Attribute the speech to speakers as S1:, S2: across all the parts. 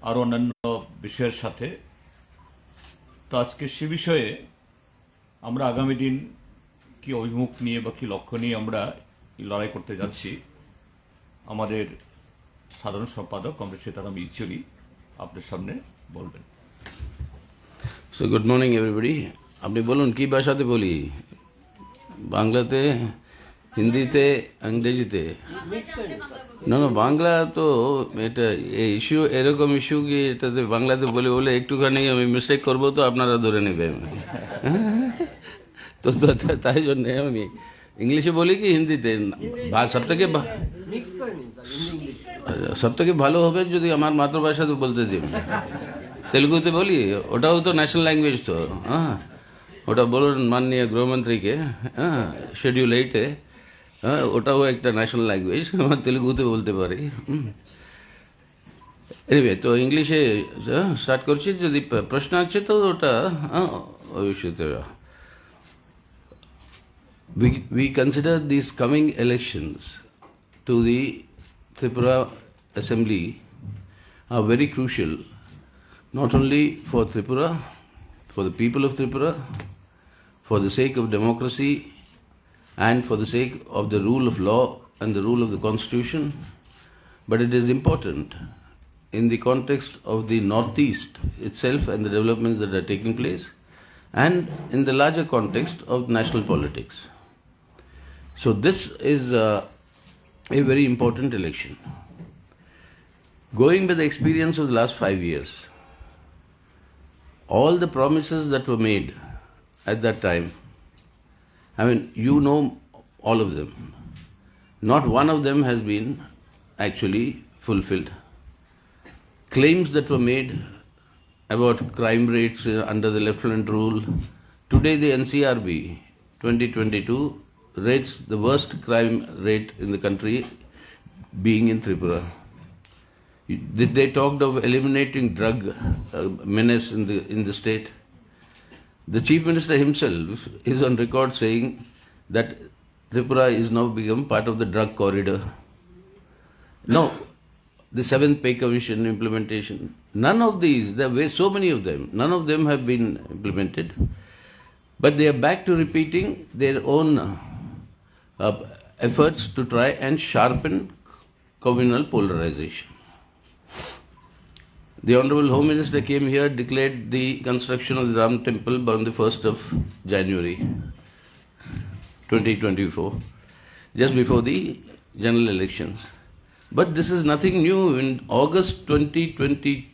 S1: আরও অন্যান্য বিষয়ের সাথে। তো আজকে সে বিষয়ে আমরা আগামী দিন কি অভিমুখ নিয়ে বা কি লক্ষ্য নিয়ে আমরা লড়াই করতে যাচ্ছি, আমাদের সাধারণ সম্পাদক কমরেড সীতারাম ইয়েচুরি আপনার সামনে বলবেন।
S2: So good morning everybody. আপনি বলুন কি ভাষাতে বলি, বাংলাতে, হিন্দিতে, ইংরেজিতে? না না, বাংলা তো এটা ইস্যু, এরকম ইস্যু কি এটাতে বাংলাতে বলে বলে একটুখানি আমি মিস্টেক করবো তো আপনারা ধরে নেবেন। তো তাই জন্য আমি ইংলিশে বলি কি হিন্দিতে? সব থেকে ভালো হবে যদি আমার মাতৃভাষাতে বলতে দিন। তেলুগুতে বলি, ওটাও তো ন্যাশনাল ল্যাঙ্গুয়েজ। তো হ্যাঁ, ওটা বলুন মাননীয় গৃহমন্ত্রীকে, হ্যাঁ, শিডিউল 8-এ, হ্যাঁ, ওটাও একটা ন্যাশনাল ল্যাঙ্গুয়েজ, আমার তেলুগুতে বলতে পারি। এনিওয়ে, তো ইংলিশে স্টার্ট করছি। যদি প্রশ্ন আছে তো ওটা অবশ্যই। We consider these coming elections to the Tripura Assembly are very crucial, not only for Tripura, for the people of Tripura, for the sake of democracy and for the sake of the rule of law and the rule of the Constitution, but it is important in the context of the Northeast itself and the developments that are taking place, and in the larger context of national politics. So this is a very important election. Going by the experience of the last 5 years, all the promises that were made at that time, I mean, you know all of them. Not one of them has been actually fulfilled. Claims that were made about crime rates under the lieutenant rule. Today the NCRB 2022 rates the worst crime rate in the country being in Tripura. They talked of eliminating drug menace in the state. The Chief Minister himself is on record saying that Tripura is now become part of the drug corridor. No, the 7th Pay Commission implementation, none of these, there were so many of them, none of them have been implemented. But they are back to repeating their own efforts to try and sharpen communal polarization. The Honorable Home Minister came here, declared the construction of the Ram Temple on the 1st of January 2024, just before the general elections. But this is nothing new. In August 2020,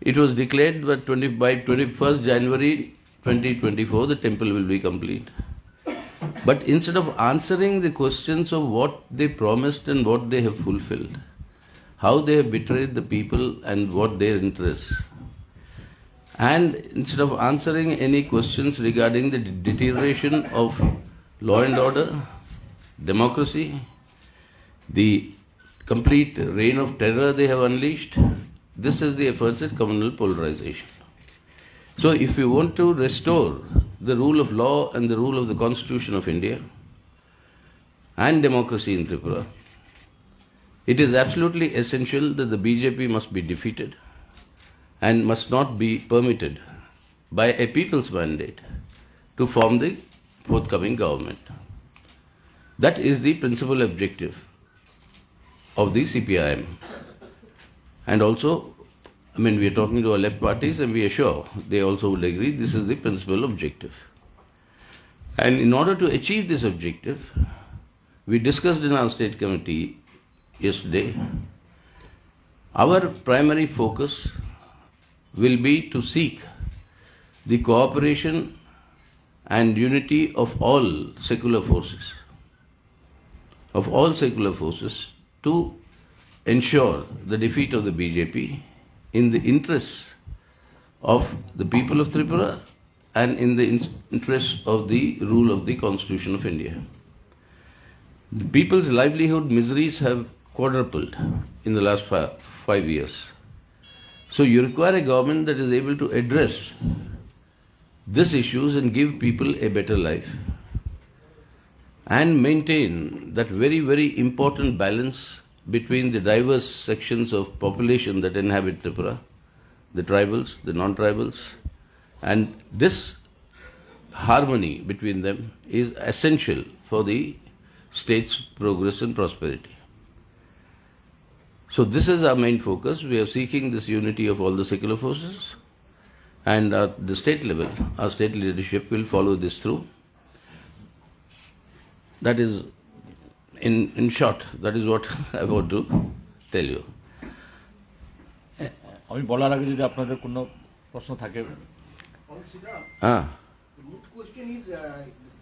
S2: it was declared that by 21st January 2024, the temple will be complete. But instead of answering the questions of what they promised and what they have fulfilled, how they have betrayed the people and what their interests, and instead of answering any questions regarding the deterioration of law and order, democracy, the complete reign of terror they have unleashed, this is the efforts at communal polarization. So if we want to restore the rule of law and the rule of the Constitution of India and democracy in Tripura, it is absolutely essential that the BJP must be defeated and must not be permitted by a people's mandate to form the forthcoming government. That is the principal objective of the CPIM. And also, I mean, we are talking to our left parties and we are sure they also would agree this is the principal objective. And in order to achieve this objective, we discussed in our state committee yesterday, our primary focus will be to seek the cooperation and unity of all secular forces, to ensure the defeat of the BJP in the interests of the people of Tripura and in the interests of the rule of the Constitution of India. The people's livelihood miseries have quadrupled in the last 5 years. So you require a government that is able to address these issues and give people a better life and maintain that very, very important balance between the diverse sections of population that inhabit Tripura, the tribals, the non-tribals, and this harmony between them is essential for the state's progress and prosperity. So this is our main focus. We are seeking this unity of all the secular forces, and at the state level, our state leadership will follow this through. That is, in short, that is what I want to tell you.
S1: আমি বলার আগে যদি আপনাদের কোনো প্রশ্ন থাকে
S2: Ah.
S3: The root question is,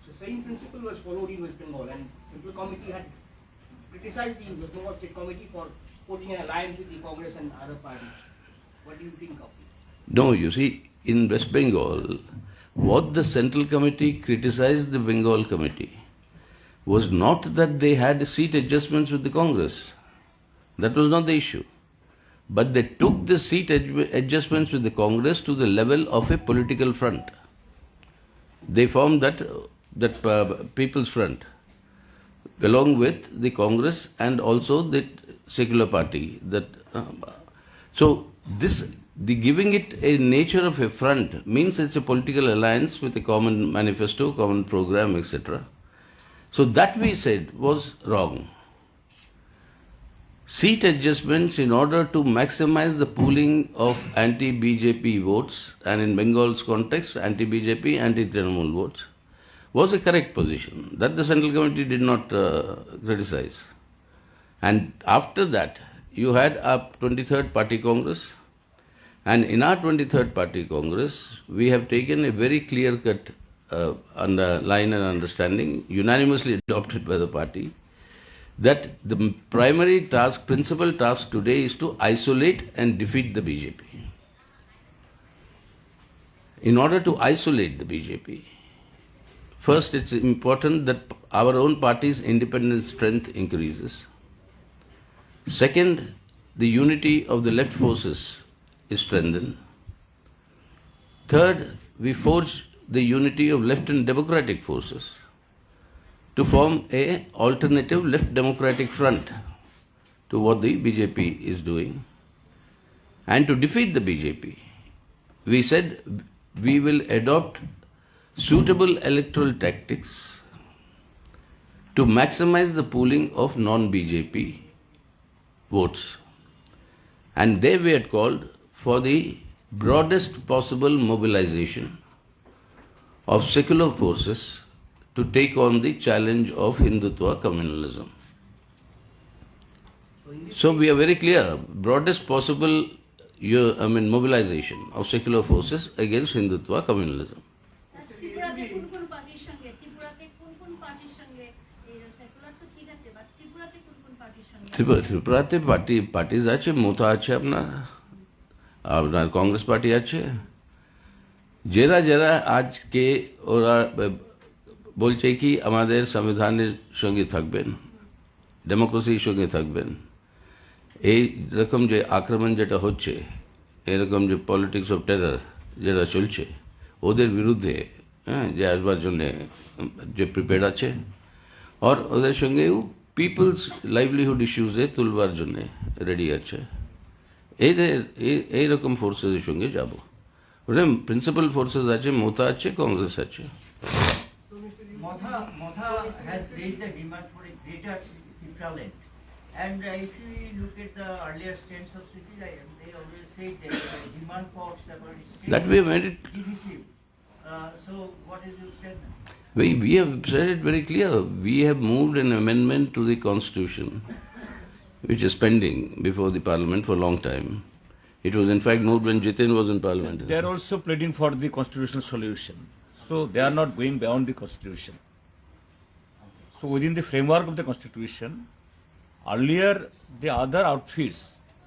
S3: the same principle was followed in West Bengal, and Central Committee had criticized the West Bengal State Committee for putting an alliance with the Congress and other parties. What do you think of it?
S2: No, you see, in West Bengal, what the Central Committee criticized the Bengal Committee was not that they had seat adjustments with the Congress. That was not the issue. But they took the seat adjustments with the Congress to the level of a political front. They formed that People's Front, along with the Congress and also the secular party. So the giving it a nature of a front means it's a political alliance with a common manifesto, common program, etc. So that we said was wrong. Seat adjustments in order to maximize the pooling of anti-BJP votes, and in Bengal's context, anti-BJP, anti-Trinamool votes, was a correct position. That the Central Committee did not criticize. And after that, you had our 23rd Party Congress, and in our 23rd Party Congress, we have taken a very clear-cut line and understanding, unanimously adopted by the party, that the primary task, principal task today is to isolate and defeat the BJP. In order to isolate the BJP, first it's important that our own party's independent strength increases. Second, the unity of the left forces is strengthened. Third, we forge the unity of left and democratic forces to form a alternative left democratic front to what the BJP is doing. And to defeat the BJP, we said we will adopt suitable electoral tactics to maximize the pooling of non-BJP votes. And there we had called for the broadest possible mobilization of secular forces to take on the challenge of Hindutva communalism. So we are very clear, broadest possible mobilization of secular forces against Hindutva communalism.
S4: ত্রিপুরাতে কোন কোন পার্টির সঙ্গে এই secular তো ঠিক আছে, but ত্রিপুরাতে কোন কোন পার্টির সঙ্গে?
S2: ত্রিপুরাতে পার্টিজ আছে, মোতা আছে, আপনার কংগ্রেস পার্টি আছে, যারা আজকে ওরা বলছে কি আমাদের সংবিধানের সঙ্গে থাকবেন, ডেমোক্রেসির সঙ্গে থাকবেন, এই রকম যে আক্রমণ যেটা হচ্ছে, এরকম যে পলিটিক্স অফ টেরর যেটা চলছে, ওদের বিরুদ্ধে যে আসবার জন্যে যে প্রিপেয়ার্ড আছে, আর ওদের সঙ্গেও পিপলস লাইভলিহুড ইস্যুসে তুলবার জন্যে রেডি আছে। এইরকম ফোর্সেসের সঙ্গে যাব। ওটা প্রিন্সিপাল ফোর্সেস আছে, মোতা আছে, কংগ্রেস আছে।
S5: Motha has raised the demand for a greater equivalent. And if you look at the earlier stands of CPIM, they always say that the demand for separate states
S2: That we have made it.
S5: divisive. So what is your statement?
S2: We have said it very clear. We have moved an amendment to the Constitution, which is pending before the Parliament for a long time. It was in fact moved when Jitin was in Parliament.
S1: they are also pleading for the constitutional solution. So they are not going beyond the Constitution. So within the framework of the Constitution, earlier the other outfits,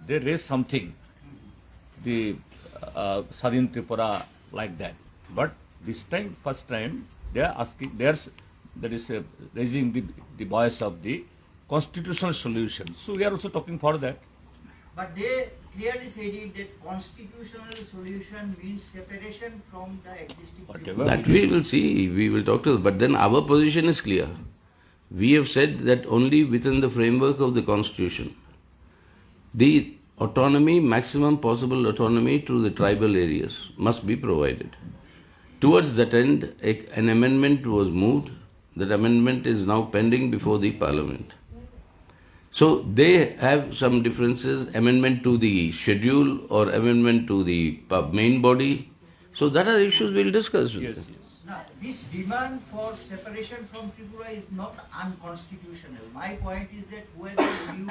S1: they raised something, the Sadhin Tripura, like that. But this time, first time, they are asking, raising the voice of the constitutional solution. So we are also talking for that.
S5: But they clearly said it that constitutional solution means separation from the existing
S1: Whatever.
S2: That we will see, we will talk to them. But then our position is clear. We have said that only within the framework of the Constitution the autonomy, maximum possible autonomy to the tribal areas must be provided. Towards that end, an amendment was moved. That amendment is now pending before the Parliament. So they have some differences, amendment to the schedule or amendment to the main body. So that are issues we'll discuss.
S1: Yes, yes.
S5: Now, this demand for separation from Tripura is not unconstitutional. My point is that whether you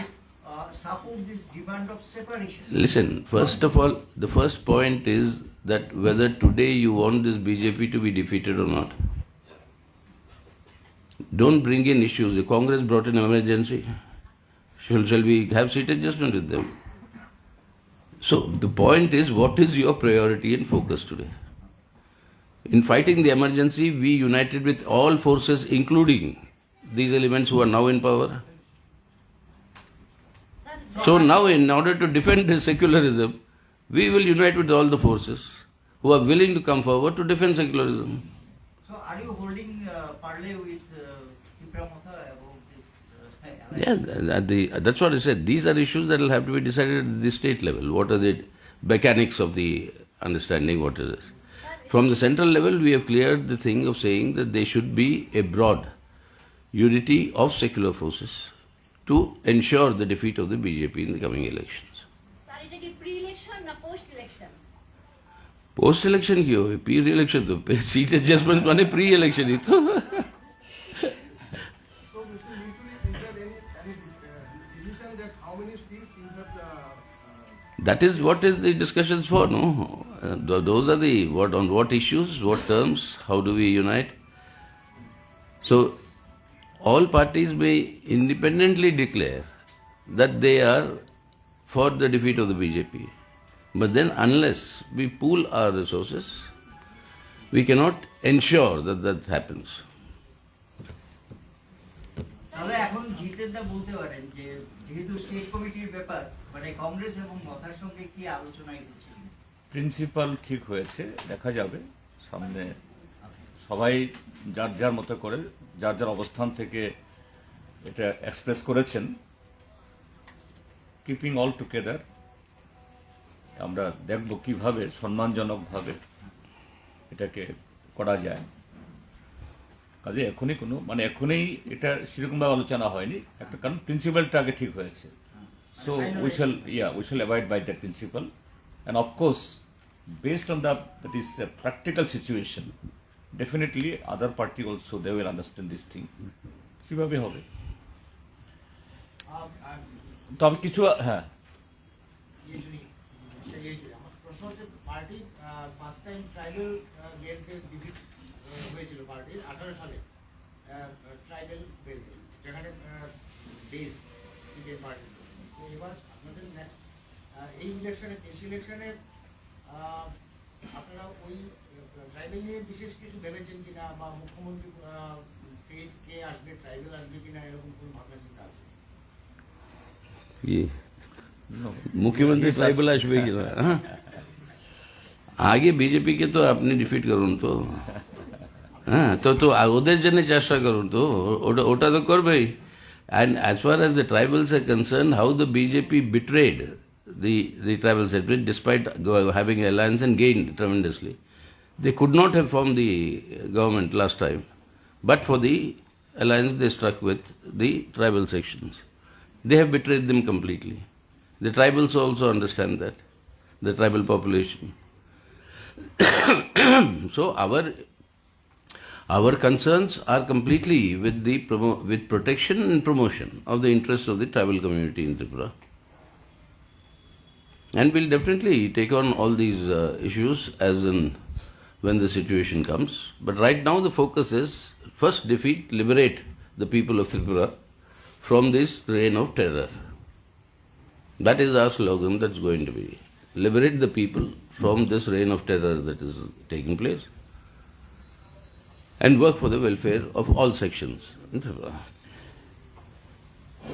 S5: support this demand of separation.
S2: Listen, first of all, the first point is that whether today you want this BJP to be defeated or not. Don't bring in issues. The Congress brought in emergency. Shall we have seat adjustment with them? So the point is, what is your priority and focus today? In fighting the emergency, we united with all forces, including these elements who are now in power. So now, in order to defend the secularism, we will unite with all the forces who are willing to come forward to defend secularism.
S5: So are you holding parley with Tripura about this?
S2: Yeah, that's what I said. These are issues that will have to be decided at the state level. What are the mechanics of the understanding? What is this? From the central level, we have cleared the thing of saying that there should be a broad unity of secular forces to ensure the defeat of the BJP in the coming elections.
S4: Sir এটা কি pre-election না post-election?
S2: Post-election কি হবে? Pre-election তো seat adjustment মানে pre-election ही तो.
S6: So, Mr. Mituri, is there any decision that how many seats you have
S2: That is what is the discussions for, no? Those are the on what issues, what terms, how do we unite? So all parties may independently declare that they are for the defeat of the BJP. But then unless we pool our resources, we cannot ensure that that happens.
S5: তাহলে এখন জিতেনদা বলতে পারেন যে যেহেতু state কমিটির ব্যাপার মানে কংগ্রেস এবং মথার সঙ্গে কি আলোচনায় হচ্ছে
S1: প্রিন্সিপাল ঠিক হয়েছে, দেখা যাবে সামনে। সবাই যার যার মতো করে যার যার অবস্থান থেকে এটা এক্সপ্রেস করেছেন। কিপিং অল টুগেদার আমরা দেখব কিভাবে সম্মানজনকভাবে এটাকে করা যায়। কাজে এখনই কোনো এখনই এটা সেরকমভাবে আলোচনা হয়নি, একটা কারণ প্রিন্সিপালটা আগে ঠিক হয়েছে। So we shall abide by that principle, and of course, based on that is a practical situation, definitely other party also they will understand this thing. কিভাবে হবে? তবে কিছু হ্যাঁ
S6: আমার প্রশ্ন হচ্ছে পার্টি ফার্স্ট টাইম ট্রাইবাল বেল্টে ডিফিট হয়েছিল পার্টি 18 সালে ট্রাইবাল বেল্টে, যেখানে বেস সিপিএম পার্টি। তো এবার আপনাদের নেক্সট এই ইলেকশনে দেশি ইলেকশনে আপনারা ওই ট্রাইবাল নিয়ে বিশেষ কিছু ভেবেছেন কিনা, বা মুখ্যমন্ত্রী ফেস কে আসবে, ট্রাইবাল আসবে কিনা, এরকম কোনো ভাবনা চিন্তা আছে?
S2: मुख्यमंत्री ट्राइबल আসবে কিনা? আগে বিজেপি কে তো আপনি ডিফিট করুন তো, হ্যাঁ তো ওদের জন্য চেষ্টা করুন তো, ওটা তো করবেই। And as far as the tribals are concerned, how the BJP betrayed the tribal separate despite having an alliance and gained tremendously. They could not have formed the government last time, but for the alliance they struck with the tribal sections. They have betrayed them completely. The tribals also understand that, the tribal population. So our concerns are completely with protection and promotion of the interests of the tribal community in Tripura. And we'll definitely take on all these issues as and when the situation comes. But right now the focus is first defeat, liberate the people of Tripura from this reign of terror. That is our slogan that's going to be. Liberate the people from this reign of terror that is taking place and work for the welfare of all sections in Tripura.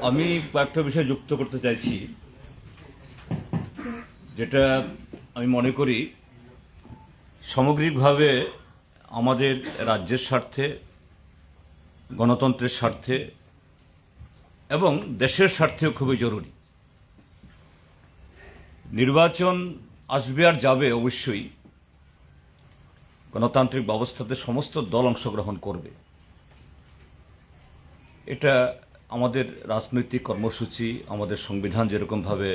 S1: আমি কয়েকটা বিষয় যুক্ত করতে চাইছি, যেটা আমি মনে করি সামগ্রিকভাবে আমাদের রাজ্যের স্বার্থে, গণতন্ত্রের স্বার্থে এবং দেশের স্বার্থেও খুবই জরুরি। নির্বাচন আসবে আর যাবে অবশ্যই, গণতান্ত্রিক ব্যবস্থাতে সমস্ত দল অংশগ্রহণ করবে, এটা আমাদের রাজনৈতিক কর্মসূচি, আমাদের সংবিধান যেরকমভাবে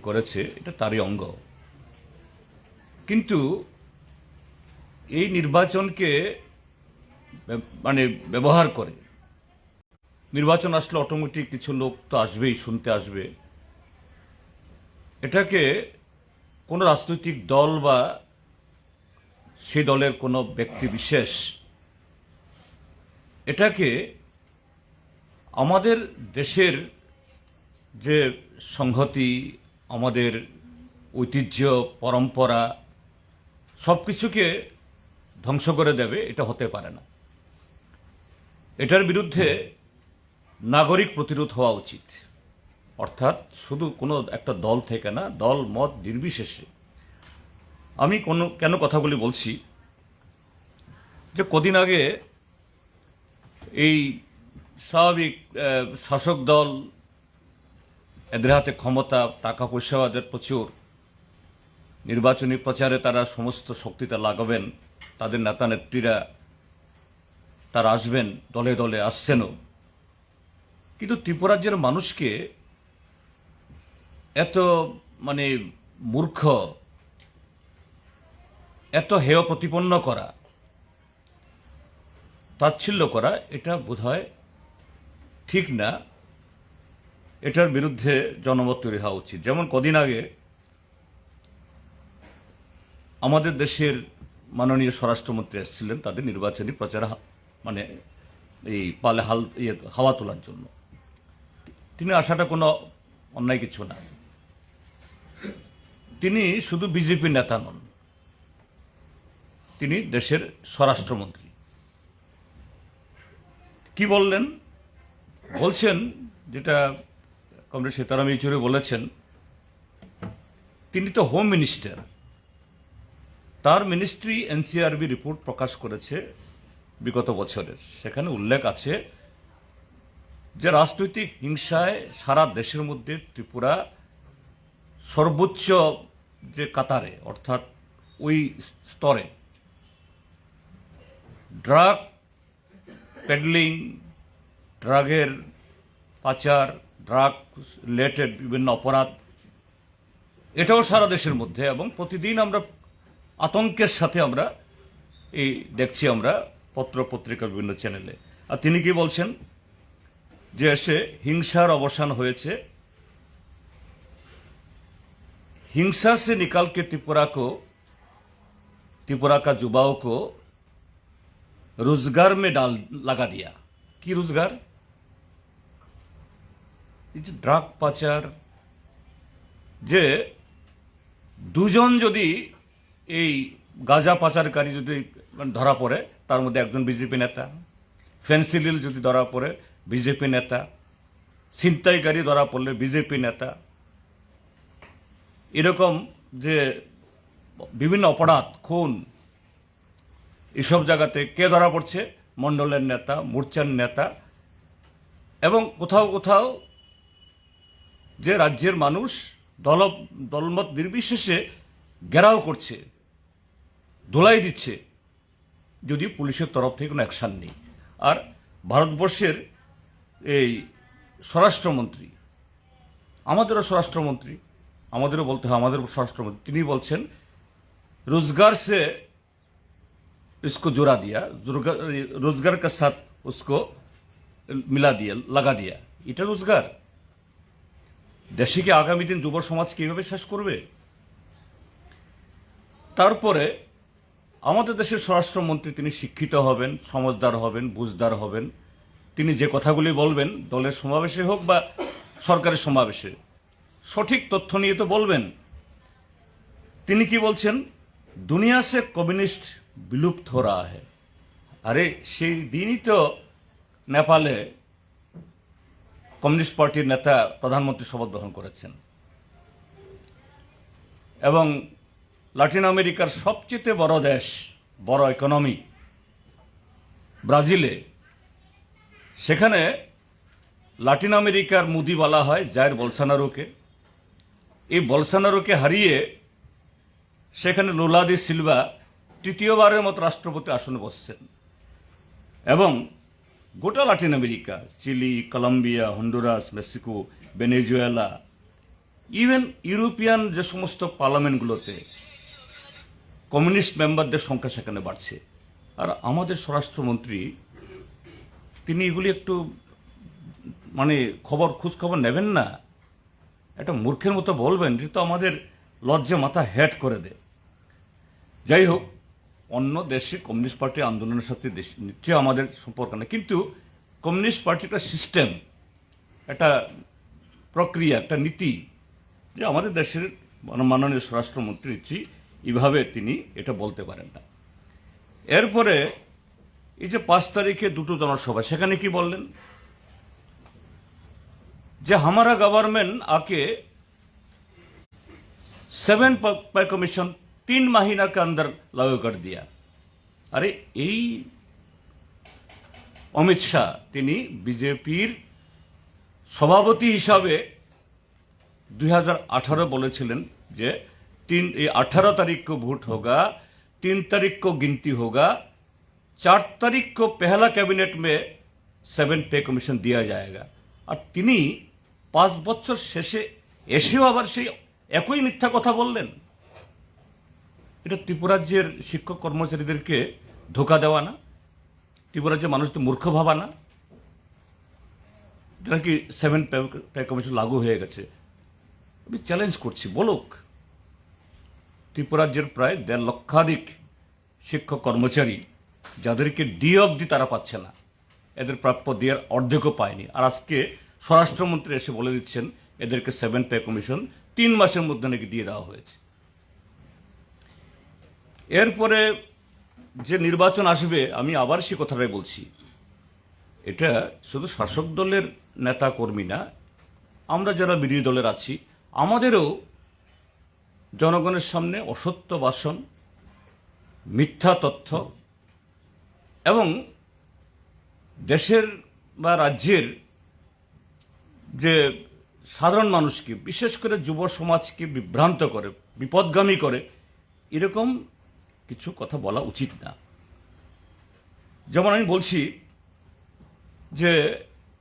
S1: করেছে, এটা তারই অঙ্গ। কিন্তু এই নির্বাচনকে মানে ব্যবহার করে, নির্বাচন আসলে অটোমেটিক কিছু লোক তো আসবেই, শুনতে আসবে, এটাকে কোনো রাজনৈতিক দল বা সেই দলের কোনো ব্যক্তি বিশেষ এটাকে আমাদের দেশের যে সংহতি, আমাদের ঐতিহ্য, পরম্পরা সব কিছুকে ধ্বংস করে দেবে, এটা হতে পারে না। এটার বিরুদ্ধে নাগরিক প্রতিরোধ হওয়া উচিত, অর্থাৎ শুধু কোনো একটা দল থেকে না, দল মত নির্বিশেষে। আমি কেন কথাগুলি বলছি, যে কদিন আগে এই স্বাভাবিক শাসক দল, এদের হাতে ক্ষমতা, টাকা পয়সা এদের প্রচুর, নির্বাচনী প্রচারে তারা সমস্ত শক্তিটা লাগাবেন, তাদের নেতা নেত্রীরা তারা আসবেন, দলে দলে আসছেনও। কিন্তু ত্রিপুরাজ্যের মানুষকে এত মানে মূর্খ, এত হেয় প্রতিপন্ন করা, তাচ্ছিল্য করা, এটা বোধহয় ঠিক না। এটার বিরুদ্ধে জনমত তৈরি হওয়া উচিত। যেমন কদিন আগে আমাদের দেশের মাননীয় স্বরাষ্ট্রমন্ত্রী এসেছিলেন তাদের নির্বাচনী প্রচার মানে এই পালে হাওয়া তোলার জন্য। তিনি আসাটা কোনো অন্যায় কিছু না। তিনি শুধু বিজেপি নেতা নন, তিনি দেশের স্বরাষ্ট্রমন্ত্রী। কি বললেন? বলছেন, যেটা কমরেড সীতারাম ইয়েচুরি বলেছেন, তিনি তো হোম মিনিস্টার, তার মিনিস্ট্রি এনসিআরবি রিপোর্ট প্রকাশ করেছে বিগত বছরের। সেখানে উল্লেখ আছে যে রাজনৈতিক হিংসায় সারা দেশের মধ্যে ত্রিপুরা সর্বোচ্চ যে কাতারে, অর্থাৎ ওই স্তরে। ড্রাগ পেডলিং, ড্রাগের পাচার, ড্রাগ রিলেটেড বিভিন্ন অপরাধ, এটাও সারা দেশের মধ্যে, এবং প্রতিদিন আমরা আতঙ্কের সাথে আমরা এই দেখছি আমরা পত্র পত্রিকার বিভিন্ন চ্যানেলে। আর তিনি কি বলছেন? যে এসে হিংসার অবসান হয়েছে, हिंसा से निकाल के त्रिपुरा का युवाओं को रोजगार में लगा दिया। की रोजगार? ড্রাগ পাচার, যে দুজন যদি এই গাঁজা পাচারকারী যদি ধরা পড়ে, তার মধ্যে একজন বিজেপি নেতা, ফেন্সিডিল যদি ধরা পড়ে বিজেপি নেতা, ছিনতাইকারী ধরা পড়লে বিজেপি নেতা, এরকম যে বিভিন্ন অপরাধ, খুন, এসব জায়গাতে কে ধরা পড়ছে? মণ্ডলের নেতা, মোর্চার নেতা। এবং কোথাও কোথাও যে রাজ্যের মানুষ দলমত নির্বিশেষে ঘেরাও করছে, ধোলাই দিচ্ছে, যদি পুলিশের তরফ থেকে কোনো অ্যাকশন নেই। আর ভারতবর্ষের এই স্বরাষ্ট্রমন্ত্রী, আমাদেরও স্বরাষ্ট্রমন্ত্রী, আমাদেরও বলতে হয় আমাদের স্বরাষ্ট্রমন্ত্রী, তিনি বলছেন रोजगार से इसको जोड़ा दिया, रोजगार के साथ उसको मिला दिया, लगा दिया। এটা রোজগার? দেশে কি আগামী দিন যুব সমাজ কিভাবে শেষ করবে? তারপরে আমাদের দেশের স্বরাষ্ট্রমন্ত্রী, তিনি শিক্ষিত হবেন, সমঝদার হবেন, বুঝদার হবেন। তিনি যে কথাগুলি বলবেন দলের সমাবেশে হোক বা সরকারের সমাবেশে, সঠিক তথ্য নিয়ে তো বলবেন। তিনি কি বলছেন? দুনিয়া সে কমিউনিস্ট বিলুপ্ত हो रहा है। আরে সেই দিনই তো নেপালে কমিউনিস্ট পার্টির নেতা প্রধানমন্ত্রী শপথ গ্রহণ করেছেন, এবং লাতিন আমেরিকার সবচেয়ে বড় দেশ, বড় ইকোনমি ব্রাজিলে, সেখানে লাতিন আমেরিকার মুদি বলা হয় জায়ের বোলসোনারোকে। এই বলসোনারোকে হারিয়ে সেখানে লুলা দি সিলভা তৃতীয়বারের মতো রাষ্ট্রপতি আসনে বসছেন এবং গোটা Latin America, Chile, Colombia, Honduras, Mexico, Venezuela, even European যে সমস্ত পার্লামেন্টগুলোতে কমিউনিস্ট মেম্বারদের সংখ্যা সেখানে বাড়ছে। আর আমাদের স্বরাষ্ট্রমন্ত্রী তিনি এগুলি একটু মানে খোঁজখবর নেবেন না, একটা মূর্খের মতো বলবেন, এটা তো আমাদের লজ্জা মাথা হেট করে দেয়। যাই হোক, অন্য দেশে কমিউনিস্ট পার্টি আন্দোলনের সাথে নিশ্চয়ই আমাদের সম্পর্ক নেই, কিন্তু কমিউনিস্ট পার্টি একটা সিস্টেম, একটা প্রক্রিয়া, একটা নীতি, যে আমাদের দেশের মাননীয় স্বরাষ্ট্রমন্ত্রী এইভাবে তিনি এটা বলতে পারেন না। এরপরে এই যে 5 তারিখে দুটো জনসভা, সেখানে কি বললেন যে हमारा गवर्नमेंट आके 7 पे कमीशन 3 महीना के अंदर लागू कर दिया। अरे এই অমিত শাহ তিনি বিজেপির সভাপতি হিসাবে 2018 বলেছিলেন যে 18 तारीख को वोट होगा, 3 तारीख को गिनती होगा, 4 तारीख को पहला कैबिनेट में 7 पे कमीशन दिया जाएगा। আর তিনি 5 বছর শেষে এসেও আবার সেই একই মিথ্যা কথা বললেন। এটা ত্রিপুরাজ্যের শিক্ষক কর্মচারীদেরকে ধোকা দেওয়া না? ত্রিপুরাজ্যের মানুষদের মূর্খ ভাবা না? নাকি 7 পে কমিশন লাগু হয়ে গেছে? আমি চ্যালেঞ্জ করছি, বলুক। ত্রিপুরাজ্যের প্রায় 1.5 লক্ষাধিক শিক্ষক কর্মচারী যাদেরকে ডি অবধি তারা পাচ্ছে না, এদের প্রাপ্য দেওয়ার অর্ধেকও পায়নি। আর আজকে স্বরাষ্ট্রমন্ত্রী এসে বলে দিচ্ছেন এদেরকে 7 পে কমিশন 3 মাসের মধ্যে নাকি দিয়ে দেওয়া হয়েছে। এরপরে যে নির্বাচন আসবে, আমি আবার সে কথাটাই বলছি, এটা শুধু শাসক দলের নেতা কর্মী না, আমরা যারা বিরোধী দলের আছি আমাদেরও জনগণের সামনে অসত্য ভাষণ, মিথ্যা তথ্য এবং দেশের বা রাজ্যের যে সাধারণ মানুষকে, বিশেষ করে যুব সমাজকে বিভ্রান্ত করে, বিপদগামী করে, এরকম কিছু কথা বলা উচিত না। যেমন আমি বলছি যে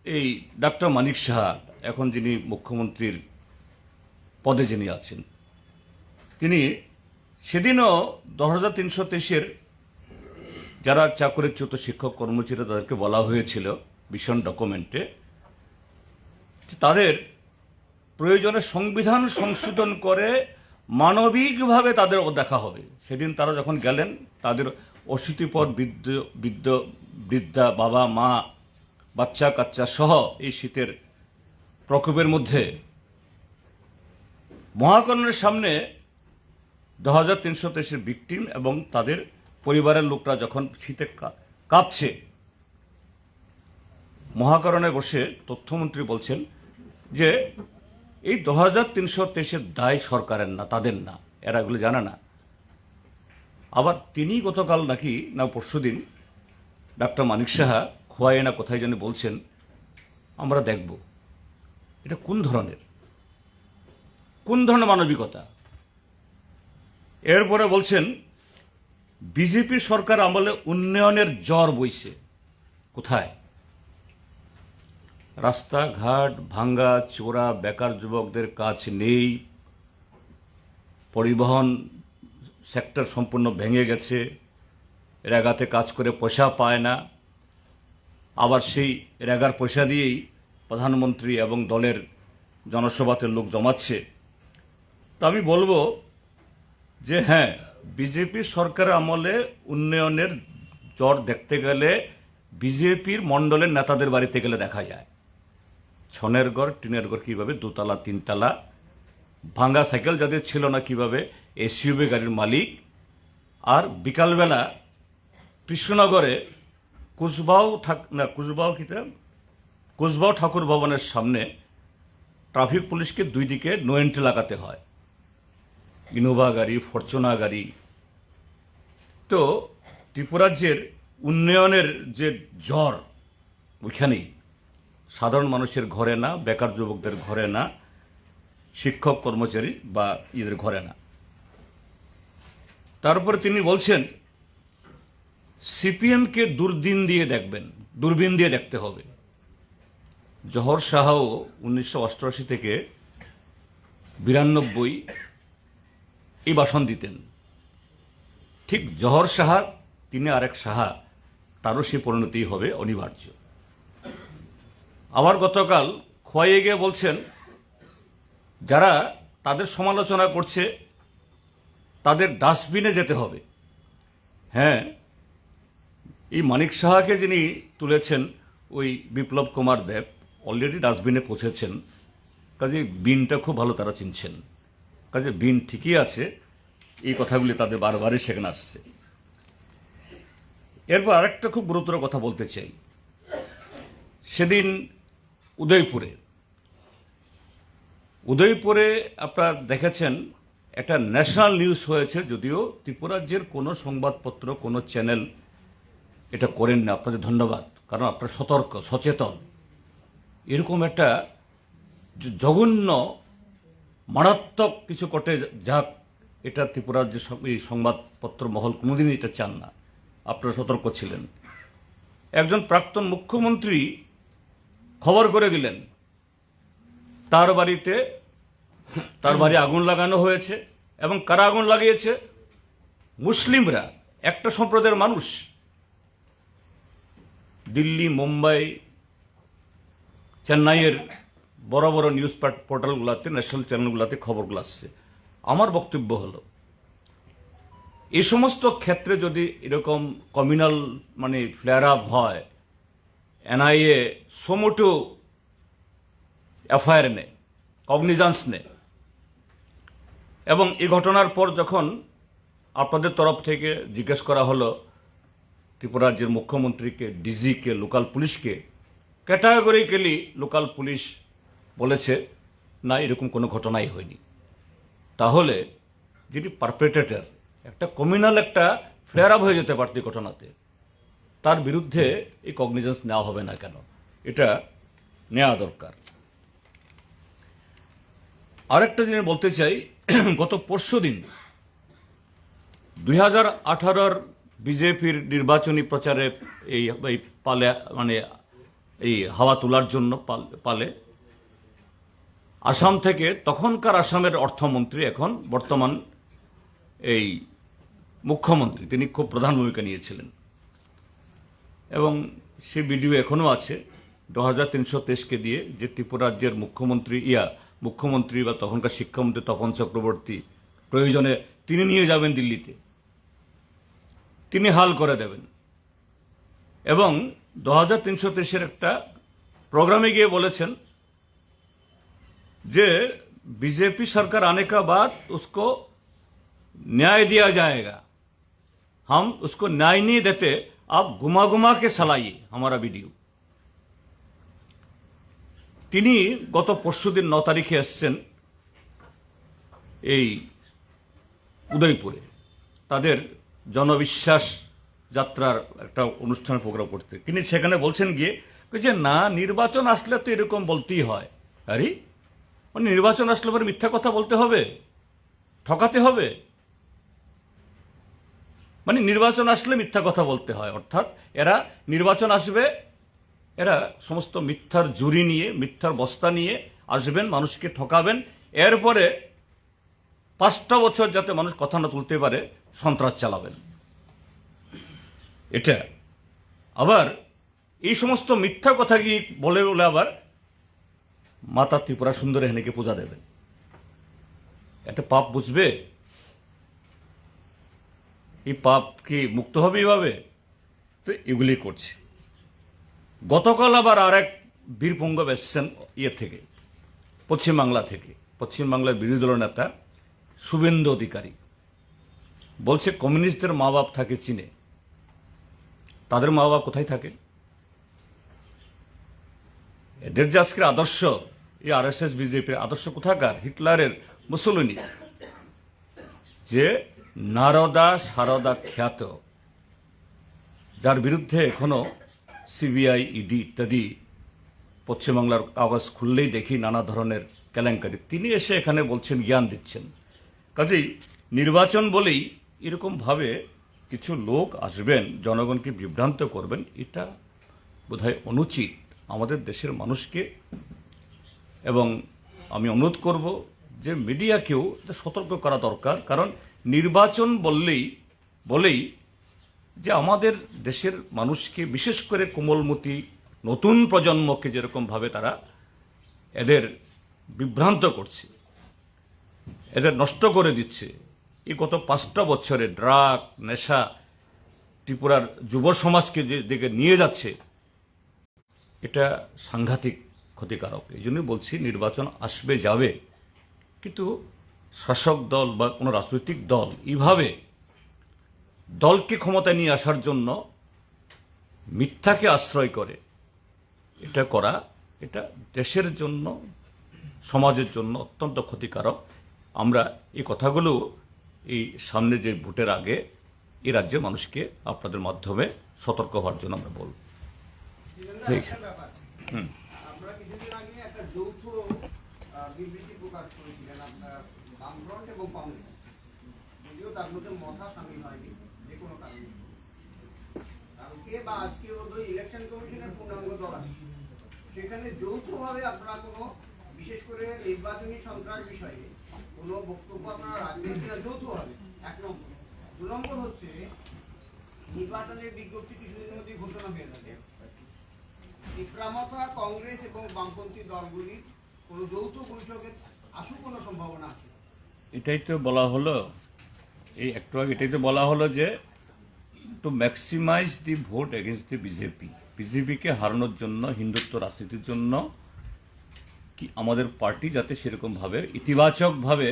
S1: এই ডাক্তার মানিক সাহা, এখন যিনি মুখ্যমন্ত্রীর পদে যিনি আছেন, তিনি সেদিনও 10,323-এর যারা চাকরিচ্যুত শিক্ষক কর্মচারী তাদেরকে বলা হয়েছিল মিশন ডকুমেন্টে তাদের প্রয়োজনে সংবিধান সংশোধন করে মানবিকভাবে তাদের দেখা হবে। সেদিন তারা যখন গেলেন, তাদের অশীতিপর বৃদ্ধা বাবা মা বাচ্চা কাচ্চা সহ এই শীতের প্রকোপের মধ্যে মহাকরণের সামনে 10,323-এর ভিকটিম এবং তাদের পরিবারের লোকরা যখন শীতে কাঁপছে, মহাকরণে বসে তথ্যমন্ত্রী বলছেন যে এই 10,323-এর দায় সরকারের না, তাদের না, এরা এগুলো জানে না। আবার তিনি গতকাল নাকি না পরশুদিন ডাক্তার মানিক সাহা খোয়াই না কোথায় যেন বলছেন আমরা দেখব। এটা কোন ধরনের মানবিকতা? এরপরে বলছেন বিজেপি সরকার আমলে উন্নয়নের জ্বর বইছে। কোথায়? রাস্তাঘাট ভাঙ্গা চোরা, বেকার যুবকদের কাজ নেই, পরিবহন সেক্টর সম্পূর্ণ ভেঙে গেছে, রেগাতে কাজ করে পয়সা পায় না, আবার সেই রেগার পয়সা দিয়েই প্রধানমন্ত্রী এবং দলের জনসভাতে লোক জমাচ্ছে। তো আমি বলবো যে হ্যাঁ, বিজেপি সরকারের আমলে উন্নয়নের জ্বর দেখতে গেলে বিজেপির মণ্ডলের নেতাদের বাড়িতে গেলে দেখা যায়। ছনের ঘর টিনের ঘর কিভাবে 2 তলা 3 তলা, ভাঙ্গা সাইকেল যাদের ছিল না কিভাবে এসইউভি গাড়ির মালিক। আর বিকালবেলা কৃষ্ণনগরে কুচবাউ ঠাকুর ভবনের সামনে ট্রাফিক পুলিশকে 2 দিকে নো এন্ট্রি লাগাতে হয়, ইনোভা গাড়ি, ফরচুনা গাড়ি। তো ত্রিপুরাজ্যের উন্নয়নের যে জ্বর ওইখানেই, সাধারণ মানুষের ঘরে না, বেকার যুবকদের ঘরে না, শিক্ষক কর্মচারী বা এদের ঘরে না। তারপরে তিনি বলছেন সিপিএমকে দূরবীন দিয়ে দেখতে হবে। জহর শাহও 1988 থেকে 92 এই ভাষণ দিতেন। ঠিক জহর সাহা তিনি আরেক সাহা, তারও সে পরিণতি হবে অনিবার্য। আবার গতকাল খোয়াইয়ে গিয়ে বলছেন যারা তাদের সমালোচনা করছে তাদের ডাস্টবিনে যেতে হবে। হ্যাঁ, এই মানিক সাহাকে যিনি তুলেছেন ওই বিপ্লব কুমার দেব অলরেডি ডাস্টবিনে পৌঁছেছেন, কাজে বিনটা খুব ভালো তারা চিনছেন, কাজে বিন ঠিকই আছে। এই কথাগুলি তাদের বারবারই সেখানে আসছে। এরপর আরেকটা খুব গুরুতর কথা বলতে চাই। সেদিন উদয়পুরে আপনারা দেখেছেন একটা ন্যাশনাল নিউজ হয়েছে, যদিও ত্রিপুরা রাজ্যের কোনো সংবাদপত্র কোনো চ্যানেল এটা করেন না। আপনাদের ধন্যবাদ, কারণ আপনারা সতর্ক সচেতন। এরকম একটা জঘন্য মারাত্মক কিছু ঘটে যাক, এটা ত্রিপুরার যে এই সংবাদপত্র মহল কোনোদিনই এটা চান না। আপনারা সতর্ক ছিলেন। একজন প্রাক্তন মুখ্যমন্ত্রী খবর করে দিলেন তার বাড়ি আগুন লাগানো হয়েছে, এবং কারা আগুন লাগিয়েছে? মুসলিমরা, একটা সম্প্রদায়ের মানুষ। দিল্লি, মুম্বাই, চেন্নাইয়ের বড় বড় নিউজ পোর্টালগুলোতে, ন্যাশনাল চ্যানেলগুলোতে খবরগুলো আসছে। আমার বক্তব্য হলো এই সমস্ত ক্ষেত্রে যদি এরকম কমিউনাল ফ্লেয়ার আপ হয়, এনআইএ সোমোটো এফআইআর নেয়, কগনিজান্স নেয়, এবং এই ঘটনার পর যখন আপনাদের তরফ থেকে জিজ্ঞেস করা হলো ত্রিপুরা রাজ্যের মুখ্যমন্ত্রীকে, ডিজিকে, লোকাল পুলিশকে, ক্যাটাগরিক্যালি লোকাল পুলিশ বলেছে না, এরকম কোনো ঘটনাই হয়নি। তাহলে যিনি পারপেট্রেটর, একটা কমিউনাল একটা ফ্লেয়ার আপ হয়ে যেতে পারত এই ঘটনাতে, তার বিরুদ্ধে এই কগনিজেন্স নেওয়া হবে না কেন? এটা নেওয়া দরকার। আরেকটা জিনিস বলতে চাই, গত পরশুদিন 2018 বিজেপির নির্বাচনী প্রচারে এই পালে এই হাওয়া তোলার জন্য পালে আসাম থেকে, তখনকার আসামের অর্থমন্ত্রী, এখন বর্তমান এই মুখ্যমন্ত্রী, তিনি খুব প্রধান ভূমিকা নিয়েছিলেন, এবং সে ভিডিও এখনো আছে 2323কে দিয়ে, যে ত্রিপুরা রাজ্যের মুখ্যমন্ত্রী বা তখনকার শিক্ষামন্ত্রী তপন চক্রবর্তী প্রয়োজনে তিনি নিয়ে যাবেন দিল্লিতে, তিনি হাল করে দেবেন। এবং 2323-এর একটা প্রোগ্রামে গিয়ে বলেছেন যে बीजेपी सरकार आने का बाद उसको न्याय दिया जाएगा, हम उसको न्याय नहीं देते, आप घुमा घुमा के चलाइए हमारा वीडियो। তিনি গত পরশুদিন 9 তারিখে এসেছেন এই উদয়পুরে তাদের জনবিশ্বাস যাত্রার একটা অনুষ্ঠানের প্রোগ্রাম করতে। তিনি সেখানে বলছেন গিয়ে যে না, নির্বাচন আসলে তো এরকম বলতেই হয়। আরে নির্বাচন আসলে পরে মিথ্যা কথা বলতে হবে, ঠকাতে হবে? নির্বাচন আসলে মিথ্যা কথা বলতে হয়, অর্থাৎ এরা নির্বাচন আসবে, এরা সমস্ত মিথ্যার জুরি নিয়ে, মিথ্যার বস্তা নিয়ে আসবেন, মানুষকে ঠকাবেন, এরপরে 5টা বছর যাতে মানুষ কথা না তুলতে পারে সন্ত্রাস চালাবেন। এটা আবার এই সমস্ত মিথ্যা কথা কি বলে বলে আবার মাতা ত্রিপুরা সুন্দরী হেনেকে পূজা দেবেন। এতে পাপ বুঝবে? এই পাপ কি মুক্ত হবে এইভাবে? তো এগুলি করছে। গতকাল আবার আরেক বীরপুঙ্গব এসছেন থেকে, পশ্চিমবাংলা থেকে, পশ্চিমবাংলার বিরোধী দলের নেতা শুভেন্দু অধিকারী বলছে কমিউনিস্টদের মা বাপ থাকে চীনে, তাদের মা বাপ কোথায় থাকে? এদের যে আজকের আদর্শ, এই আরএসএস বিজেপির আদর্শ কোথাকার? হিটলারের, মুসোলিনি, যে নারদা সারদা খ্যাত, যার বিরুদ্ধে এখনো সিবিআই, ইডি ইত্যাদি, পশ্চিমবাংলার কাগজ খুললেই দেখি নানা ধরনের কেলেঙ্কারি, তিনি এসে এখানে বলছেন, জ্ঞান দিচ্ছেন। কাজেই নির্বাচন বলেই এরকমভাবে কিছু লোক আসবেন, জনগণকে বিভ্রান্ত করবেন, এটা বোধহয় অনুচিত আমাদের দেশের মানুষকে। এবং আমি অনুরোধ করব যে মিডিয়াকেও সতর্ক করা দরকার, কারণ নির্বাচন বলেই যে আমাদের দেশের মানুষকে, বিশেষ করে কোমলমতি নতুন প্রজন্মকে যেরকমভাবে তারা এদের বিভ্রান্ত করছে, এদের নষ্ট করে দিচ্ছে। এই গত 5টা বছরে ড্রাগ, নেশা ত্রিপুরার যুব সমাজকে যে দিকে নিয়ে যাচ্ছে, এটা সাংঘাতিক ক্ষতিকারক। এই জন্যই বলছি নির্বাচন আসবে যাবে, কিন্তু শাসক দল বা কোনো রাজনৈতিক দল এইভাবে দলকে ক্ষমতায় নিয়ে আসার জন্য মিথ্যাকে আশ্রয় করে এটা দেশের জন্য, সমাজের জন্য অত্যন্ত ক্ষতিকারক। আমরা এই কথাগুলো এই সামনে যে ভোটের আগে এই রাজ্যের মানুষকে আপনাদের মাধ্যমে সতর্ক হওয়ার জন্য আমরা বলব।
S2: ঠিক।
S3: আমরা কিছুদিন আগে একটা যৌথ বিবৃতি প্রকাশ করেছিলেন আপনার বামফ্রন্ট এবং কংগ্রেস, যদিও তার মধ্যে মথা সামিল হয়নি যে কোনো কারণে। কালকে বা আজকে বোধহয় ইলেকশন কমিশনের পূর্ণাঙ্গ দল আছে, সেখানে যৌথভাবে আপনারা কোনো, বিশেষ করে নির্বাচনী সন্ত্রাস বিষয়ে কোনো বক্তব্য আপনারা রাখবেন কিনা যৌথভাবে, 1 নম্বর। 2 নম্বর হচ্ছে নির্বাচনের বিজ্ঞপ্তি কিছুদিনের মধ্যে ঘোষণা হয়ে থাকে, ত্রিপুরা কংগ্রেস এবং বামপন্থী দলগুলি কোনো যৌথ বৈঠকে আসুক কোনো সম্ভাবনা আছে?
S1: এটাই তো বলা হলো, এই একটু আগে এটাই তো বলা হলো যে to maximize the vote against the বিজেপিকে হারানোর জন্য, হিন্দুত্ব রাজনীতির জন্য কি আমাদের পার্টি যাতে সেরকমভাবে ইতিবাচকভাবে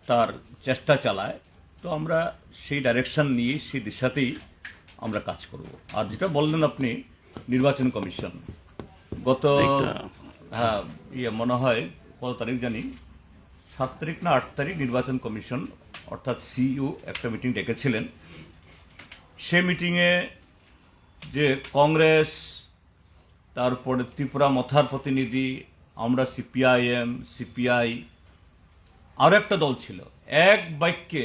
S1: তার চেষ্টা চালায়, তো আমরা সেই ডাইরেকশন নিয়ে সেই দিশাতেই আমরা কাজ করব। আর যেটা বললেন আপনি নির্বাচন কমিশন, গত মনে হয় কত তারিখ জানি, 7 তারিখ না 8 তারিখ নির্বাচন কমিশন অর্থাৎ সিইউ একটা মিটিং ডেকেছিলেন। সে মিটিংয়ে যে কংগ্রেস, তারপরে ত্রিপুরা মথার প্রতিনিধি, আমরা সিপিআইএম, সিপিআই, আরও একটা দল ছিল, এক বাক্যে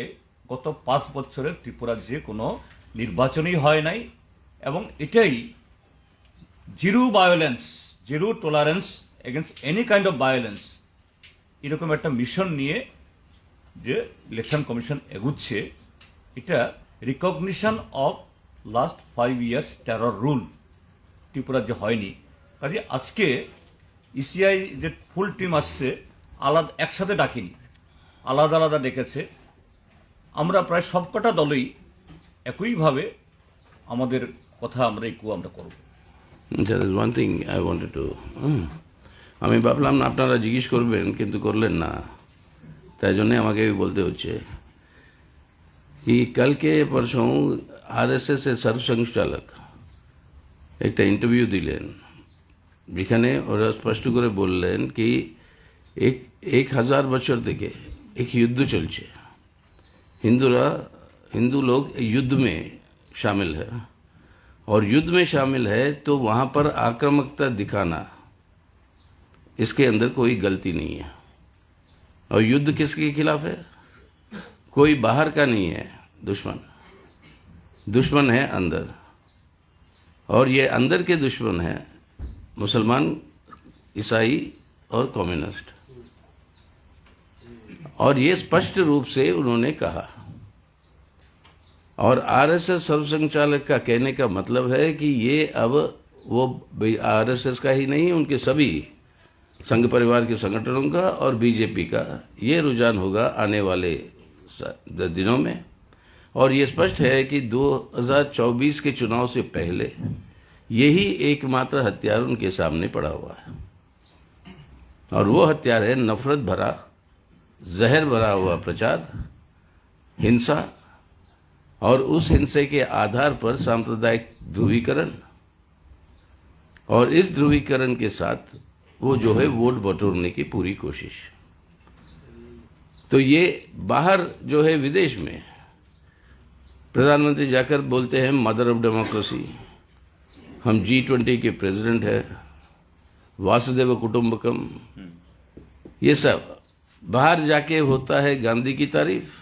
S1: গত 5 বছরের ত্রিপুরার যে কোনো নির্বাচনই হয় নাই, এবং এটাই zero violence, zero tolerance against any kind of violence, এরকম একটা মিশন নিয়ে যে ইলেকশন কমিশন এগুচ্ছে, এটা recognition of last 5 years terror rule ত্রিপুরার যে হয়নি। কাজে আজকে ইসিআই যে ফুল টিম আসছে, আলাদা একসাথে ডাকিনি, আলাদা আলাদা ডেকেছে। আমরা প্রায় সবকটা দলই একইভাবে আমাদের কথা আমরা করব।
S2: There is one thing I wanted to আমি ভাবলাম না আপনারা জিজ্ঞেস করবেন, কিন্তু করলেন না, তাই জন্যে আমাকে বলতে হচ্ছে कि कल के परसों आरएसएस এর সরসংঘচালক একটা ইন্টারভিউ দিলেন, যেখানে ওরা স্পষ্ট করে বললেন कि 1000 বছর থেকে एक युद्ध চলছে, हिंदू लोग युद्ध में शामिल है, और युद्ध में शामिल है तो वहाँ पर आक्रामकता दिखाना, इसके अंदर कोई गलती नहीं है। और युद्ध किसके खिलाफ है? कोई बाहर का नहीं है दुश्मन है अंदर, और ये अंदर के दुश्मन है मुसलमान, ईसाई और कम्युनिस्ट। और ये स्पष्ट रूप से उन्होंने कहा, और आरएसएस सर्वसंघचालक का कहने का मतलब है कि ये अब वो आरएसएस का ही नहीं, उनके सभी संघ परिवार के संगठनों का और बीजेपी का ये रुझान होगा आने वाले दिनों में। और ये स्पष्ट है कि 2024 के चुनाव से पहले यही एकमात्र हथियार उनके सामने पड़ा हुआ है, और वो हथियार है नफरत भरा, जहर भरा हुआ प्रचार, हिंसा, और उस हिंसा के आधार पर सांप्रदायिक ध्रुवीकरण, और इस ध्रुवीकरण के साथ वो जो है वोट बटोरने की पूरी कोशिश। तो ये बाहर जो है विदेश में प्रधानमंत्री जाकर बोलते हैं मदर ऑफ डेमोक्रेसी, हम G20 के प्रेसिडेंट है, वासुदेव कुटुंबकम, ये सब बाहर जाके होता है गांधी की तारीफ,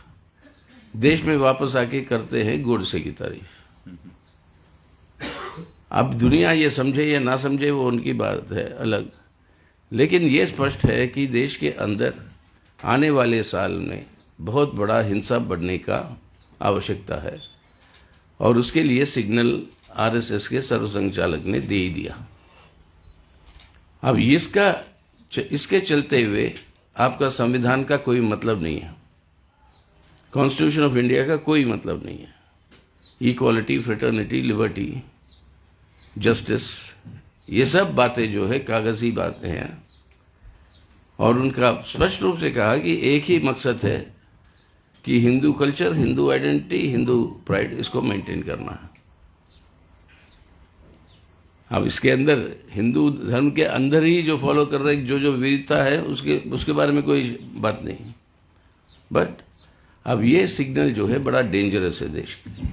S2: देश में वापस आके करते हैं गोडसे की तारीफ। अब दुनिया ये समझे या ना समझे वो उनकी बात है अलग, लेकिन ये स्पष्ट है कि देश के अंदर आने वाले साल में बहुत बड़ा हिंसा बढ़ने का आवश्यकता है, और उसके लिए सिग्नल आरएसएस के सर्वसंघचालक ने दे ही दिया। अब इसके चलते हुए आपका संविधान का कोई मतलब नहीं है, कॉन्स्टिट्यूशन ऑफ इंडिया का कोई मतलब नहीं है। इक्वालिटी, फ्रेटर्निटी, लिबर्टी, जस्टिस, ये सब बातें जो है कागजी बातें हैं, और उनका स्पष्ट रूप से कहा कि एक ही मकसद है कि Hindu culture, Hindu identity, Hindu pride, इसको मेंटेन करना है। अब इसके अंदर हिंदू धर्म के अंदर ही जो फॉलो कर रहे जो जो विविधता है उसके बारे में कोई बात नहीं, बट अब ये सिग्नल जो है बड़ा डेंजरस है देश के लिए।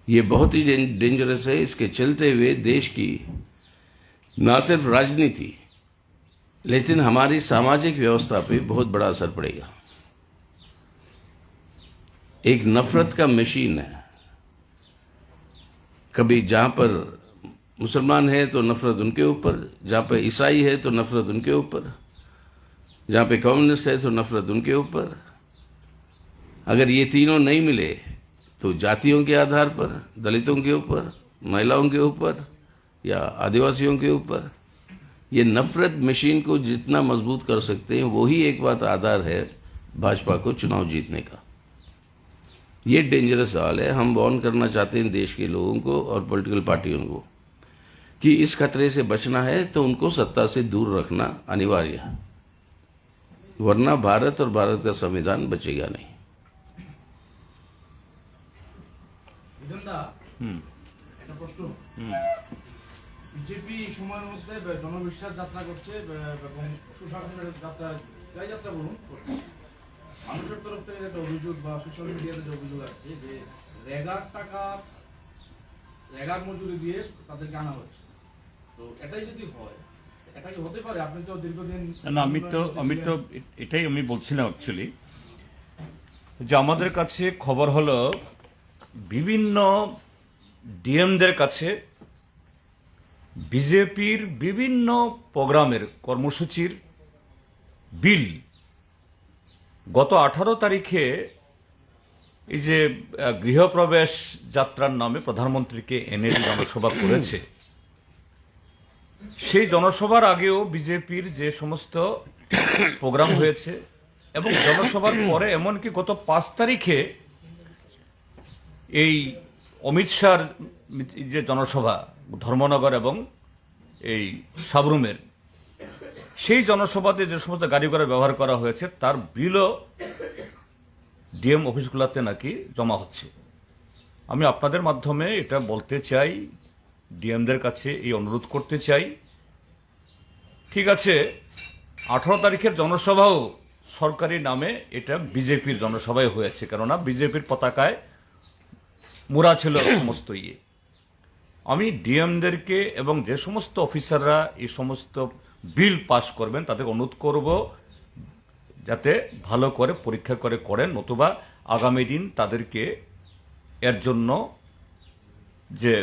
S2: ये बहुत ही डेंजरस है। इसके चलते हुए देश की ना सिर्फ राजनीति लेकिन हमारी सामाजिक व्यवस्था पे बहुत बड़ा असर पड़ेगा। एक नफरत का मशीन है, कभी जहां पर मुसलमान है तो नफरत उनके ऊपर, जहां पर ईसाई है तो नफरत उनके ऊपर, जहां पे कम्युनिस्ट है तो नफरत उनके ऊपर। अगर ये तीनों नहीं मिले तो जातियों के आधार पर, दलितों के ऊपर, महिलाओं के ऊपर या आदिवासियों के ऊपर, ये नफरत मशीन को जितना मजबूत कर सकते हैं वही एक बात आधार है भाजपा को चुनाव जीतने का। ये डेंजरस सवाल है। हम वार्न करना चाहते हैं देश के लोगों को और पॉलिटिकल पार्टियों को कि इस खतरे से बचना है तो उनको सत्ता से दूर रखना अनिवार्य है, वरना भारत और भारत का संविधान बचेगा नहीं।
S6: একটা প্রশ্ন, বিজেপি সময়ের মধ্যে জনবিশ্বাস যাত্রা করছে এবং সুশাসনের যাত্রা, যাই যাত্রা বলুন করছে। মানুষের তরফ থেকে একটা অভিযোগ বা সোশ্যাল মিডিয়াতে যে অভিযোগ আসছে যে রেগার টাকা, রেগার মজুরি দিয়ে তাদেরকে আনা হচ্ছে, তো এটাই যদি হয় এটা কি হতে পারে? আপনি তো দীর্ঘদিন
S1: না, আমি তো এটাই আমি বলছিলাম অ্যাকচুয়ালি, যে আমাদের কাছে খবর হলো বিভিন্ন ডিএমদের কাছে বিজেপির বিভিন্ন প্রোগ্রামের কর্মসূচির বিল গত 18 তারিখে এই যে গৃহপ্রবেশ যাত্রার নামে প্রধানমন্ত্রীকে এনে যে জনসভা করেছে, সেই জনসভার আগেও বিজেপির যে সমস্ত প্রোগ্রাম হয়েছে এবং জনসভার পরে এমনকি গত 5 তারিখে এই অমিত শাহর যে জনসভা ধর্মনগর এবং এই সাবরুমের, সেই জনসভাতে যে সমস্ত গাড়ি ঘোড়া ব্যবহার করা হয়েছে তার বিলও ডিএম অফিসগুলোতে নাকি জমা হচ্ছে। আমি আপনাদের মাধ্যমে এটা বলতে চাই, ডিএমদের কাছে এই অনুরোধ করতে চাই, ঠিক আছে 18 তারিখের জনসভাও সরকারি নামে এটা বিজেপির জনসভায় হয়েছে, কেননা বিজেপির পতাকায় মোড়া ছিল সমস্ত ইয়ে। আমি ডিএমদেরকে এবং যে সমস্ত অফিসাররা এই সমস্ত বিল পাস করবেন তাদের অনুরোধ করব যাতে ভালো করে পরীক্ষা করে করেন, নতুবা আগামী দিন তাদেরকে এর জন্য যে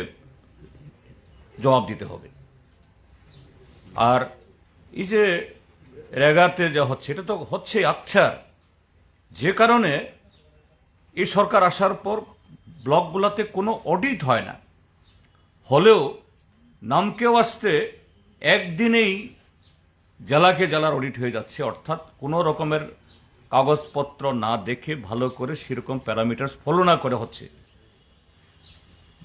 S1: জবাব দিতে হবে। আর এই যে রেগাতে যা হচ্ছে এটা তো হচ্ছে আকছার, যে কারণে এই সরকার আসার পর ব্লকগুলোতে কোনো অডিট হয় না, হলেও নামকেও আসতে একদিনেই জেলাকে জেলার অডিট হয়ে যাচ্ছে, অর্থাৎ কোনো রকমের কাগজপত্র না দেখে ভালো করে সেরকম প্যারামিটার ফলো না করে হচ্ছে।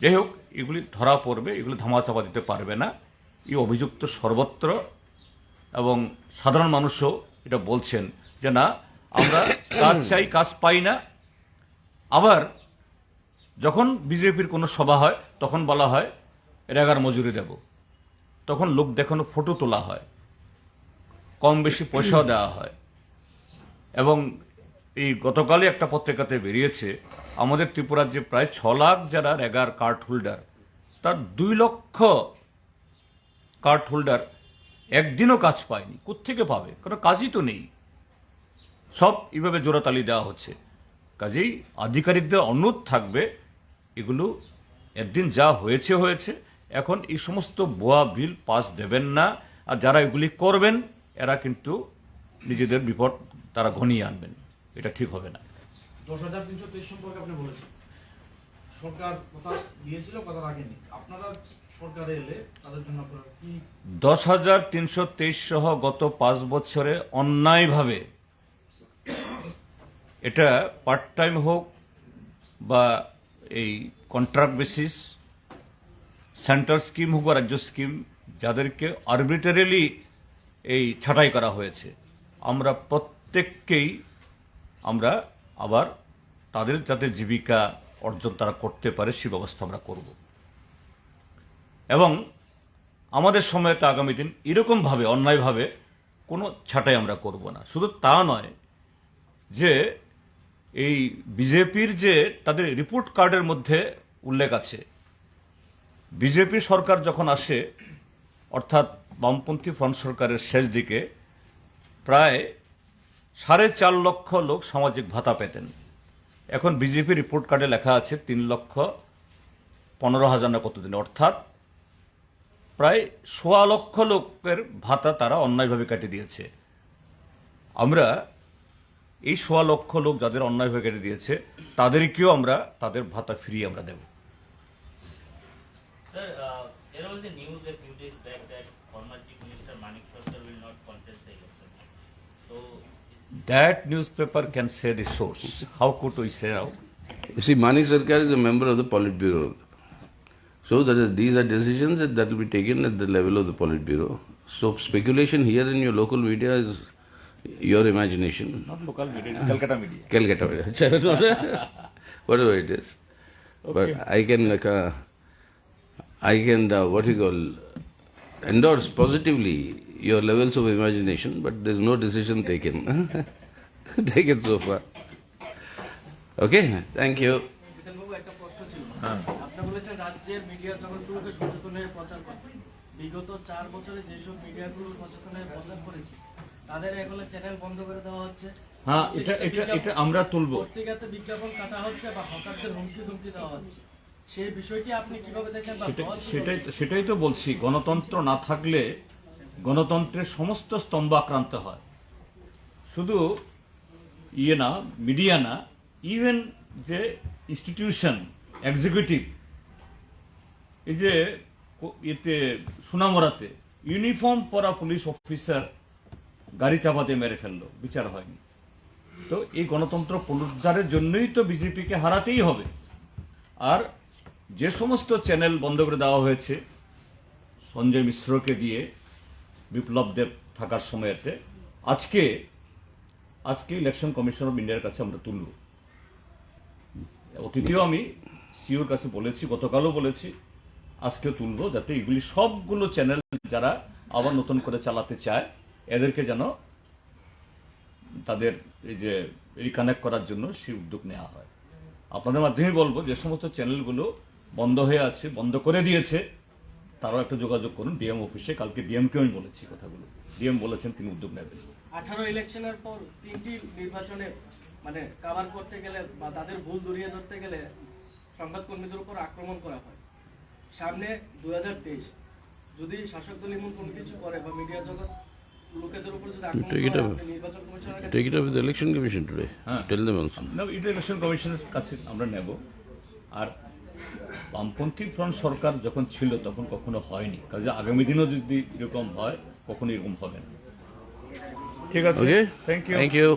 S1: যাই হোক, এগুলি ধরা পড়বে, এগুলি ধামাচাপা দিতে পারবে না, এই অভিযুক্ত সর্বত্র, এবং সাধারণ মানুষও এটা বলছেন যে না আমরা কাজ চাই, কাজ পাই না। আবার যখন বিজেপির কোনো সভা হয় তখন বলা হয় রেগার মজুরি দেব, তখন লোক দেখানো ফটো তোলা হয়, কম বেশি পয়সাও দেওয়া হয়। এবং এই গতকালই একটা পত্রিকাতে বেরিয়েছে আমাদের ত্রিপুরার যে প্রায় 6 লাখ যারা রেগার কার্ড হোল্ডার, তার 2 লক্ষ কার্ড হোল্ডার একদিনও কাজ পায়নি। কোত্থেকে পাবে? কোনো কাজই তো নেই, সব এইভাবে জোড়াতালি দেওয়া হচ্ছে। কাজেই আধিকারিকদের অনুরোধ থাকবে, এগুলো একদিন যা হয়েছে হয়েছে, এখন এই সমস্ত ভুয়া বিল পাস দেবেন না। আর যারা এগুলি করবেন এরা কিন্তু নিজেদের বিপদ তারা ঘনিয়ে আনবেন, এটা ঠিক হবে না।
S7: 10,323 সম্পর্কে আপনি বলেছেন সরকার কথা দিয়েছিল, কথা রাখেনি। আপনারা সরকারে এলে তাদের জন্য আপনারা কি
S1: 10,323 সহ গত 5 বছরে অন্যায়ভাবে, এটা পার্ট টাইম হোক বা এই কন্ট্রাক্ট বেসিস, সেন্ট্রাল স্কিম হোক বা রাজ্য স্কিম, যাদেরকে আরবিট্রারিলি এই ছাঁটাই করা হয়েছে, আমরা প্রত্যেককেই আমরা আবার তাদের যাতে জীবিকা অর্জন তারা করতে পারে সে ব্যবস্থা আমরা করব। এবং আমাদের সময়তে আগামী দিন এরকমভাবে অন্যায়ভাবে কোনো ছাঁটাই আমরা করব না। শুধু তা নয় যে এই বিজেপির যে তাদের রিপোর্ট কার্ডের মধ্যে উল্লেখ আছে, বিজেপি সরকার যখন আসে, অর্থাৎ বামপন্থী ফ্রন্ট সরকারের শেষ দিকে, প্রায় 4.5 লক্ষ লোক সামাজিক ভাতা পেতেন। এখন বিজেপি রিপোর্ট কার্ডে লেখা আছে 3,15,000 না কতদিন, অর্থাৎ প্রায় 1.25 লক্ষ লোকের ভাতা তারা অন্যায়ভাবে কেটে দিয়েছে। আমরা এই 1.25 লক্ষ লোক যাদের অন্যায়ভাবে কেটে দিয়েছে তাদেরকেও আমরা তাদের ভাতা ফিরিয়ে আমরা দেব।
S8: Sir, there was a news a few days back that former Chief Minister Manik Sarkar will not contest the elections. So,
S1: That newspaper can say the source. How could we say out?
S2: You see, Manik Sarkar is a member of the Politburo. So these are decisions that will be taken at the level of the Politburo. So speculation here in your local media is your imagination.
S1: Not local media, Calcutta media.
S2: Calcutta media. Whatever it is. But I can what you call, endorse positively your levels of imagination, but there's no decision taken. Taken so far. Okay, thank you.
S7: জিতেনবাবু একটা প্রশ্ন ছিল। আপনি বলেছেন রাজ্যের media জগৎগুলোকে সচেতন হয়ে প্রচার করতে। বিগত 4 বছরে যেসব মিডিয়াগুলো সচেতন হয়ে প্রচার করেছে তাদের এখন চ্যানেল বন্ধ করে দেওয়া হচ্ছে।
S1: হ্যাঁ, এটা আমরা তুলব।
S7: পত্রিকাতে বিজ্ঞাপন কাটা হচ্ছে বা হকারদের হুমকি দেওয়া হচ্ছে। সেই বিষয়টি আপনি কিভাবে দেখেন?
S1: সেটাই তো বলছি, গণতন্ত্র না থাকলে গণতন্ত্রের সমস্ত স্তম্ভ আক্রান্ত হয়। শুধু না, মিডিয়া না, ইভেন যে ইনস্টিটিউশন, এক্সিকিউটিভ, এই যে এতে সোনামুড়াতে ইউনিফর্ম পরা পুলিশ অফিসার গাড়ি চাপাতে মেরে ফেললো, বিচার হয়নি। তো এই গণতন্ত্র পুনরুদ্ধারের জন্যই তো বিজেপিকে হারাতেই হবে। আর যে সমস্ত চ্যানেল বন্ধ করে দেওয়া হয়েছে সঞ্জয় মিশ্রকে দিয়ে, বিপ্লব দেব থাকার সময়তে, আজকে ইলেকশন কমিশন অফ ইন্ডিয়ার কাছে আমরা তুলব। অতীতেও আমি সিওর কাছে বলেছি, গতকালও বলেছি, আজকেও তুলব, যাতে এগুলি সবগুলো চ্যানেল যারা আবার নতুন করে চালাতে চায় এদেরকে যেন তাদের এই যে রিকানেক্ট করার জন্য সেই উদ্যোগ নেওয়া হয়। আপনাদের মাধ্যমে বলবো, যে সমস্ত চ্যানেলগুলো বন্ধ হয়ে আছে, বন্ধ করে দিয়েছে, তারাও একটা যোগাযোগ করুন ডিএম অফিসে। কালকে ডিএমকে আমি বলেছি কথাগুলো, ডিএম বলেছেন তিনি উদ্যোগ নেবেন।
S7: 18 ইলেকশনের পর 3টি নির্বাচনে মানে কভার করতে গেলে বা তাদের ভুল ধরিয়ে ধরতে গেলে সংবাদকর্মীদের উপর আক্রমণ করা হয়। সামনে 2023 যদি শাসক দল এমন কোনো কিছু করে বা মিডিয়া জগৎ লোকেদের উপর যদি আক্রমণ করে, আপনি নির্বাচন কমিশনের কাছে
S2: Take it up with the election commission today. Tell them also.
S1: এটা ইলেকশন কমিশনের কাছে আমরা নেব। আর বামপন্থী ফ্রন্ট সরকার যখন ছিল তখন কখনো হয়নি, কাজে আগামী দিনও যদি এরকম হয় কখনো এরকম হবে না। ঠিক আছে,
S2: Okay?
S1: Thank you.
S2: Thank you.